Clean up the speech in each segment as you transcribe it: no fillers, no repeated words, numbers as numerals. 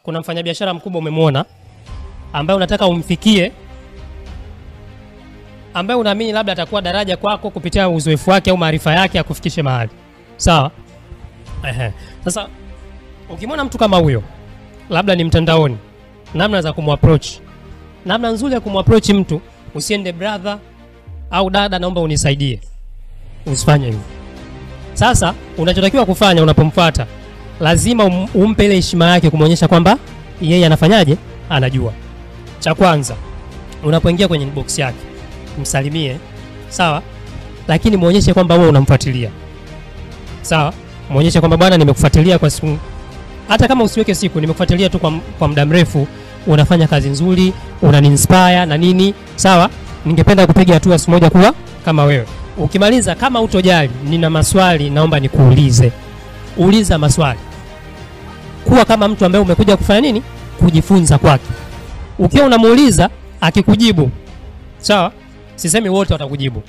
kuna mfanyabiashara mkubwa umemwona ambaye unataka umfikie, ambaye unaamini labda atakuwa daraja kwako kupitia uzoefu wake au maarifa yake akufikishe mahali. Sawa? Sasa ukimwona mtu kama huyo, labda ni mtandaoni, namna za kumapproach. Namna nzuri ya kumapproach mtu, usiende brother au dada naomba unisaidie. Usifanye hivyo. Sasa unachotakiwa kufanya unapomfuata, lazima umpe ile heshima yake kumuonyesha kwamba yeye anafanyaje, anajua. Cha kwanza, unapoingia kwenye inbox yake, msalimie, sawa? Lakini muonyeshe kwamba wewe unamfuatilia. Sawa? Muonyeshe kwamba bwana nimekufuatilia kwa siku. Hata kama usiweke siku, nimekufuatilia tu kwa muda mrefu, unafanya kazi nzuri, unani-inspire na nini, sawa? Ningependa kupiga hatua siku moja kuwa kama wewe. Ukimaliza, kama utojali, nina maswali naomba nikuulize. Uliza maswali. Kuwa kama mtu ambaye umekuja kufanya nini? Kujifunza kwake. Ukiwa unamuuliza akikujibu, sawa? Sisemi wote watakujibu.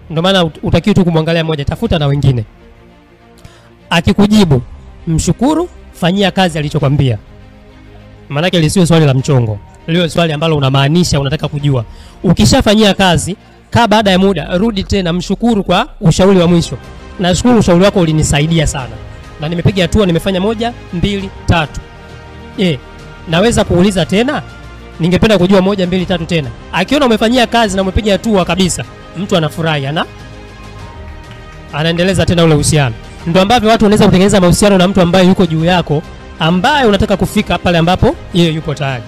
Ndio maana utakiwa tu kumwangalia mmoja, tafuta na wengine. Akikujibu, mshukuru, fanyia kazi alichokwambia. Maana yake lisiwe swali la mchongo. Liwe swali ambalo unamaanisha unataka kujua. Ukishafanyia kazi, baada ya muda rudi tena mshukuru kwa ushauri wa mwisho. Nashukuru ushauri wako ulinisaidia sana. Na nimepiga hatua, nimefanya 1, 2, 3. Naweza kuuliza tena? Ningependa kujua 1, 2, 3 tena. Akiona umefanyia kazi na umepiga hatua kabisa, mtu anafurahi, anaendeleza tena ule uhusiano. Ndio ambavyo watu wanaweza kutengeneza mahusiano na mtu ambaye yuko juu yako, ambaye unataka kufika pale ambapo yeye yupo tayari.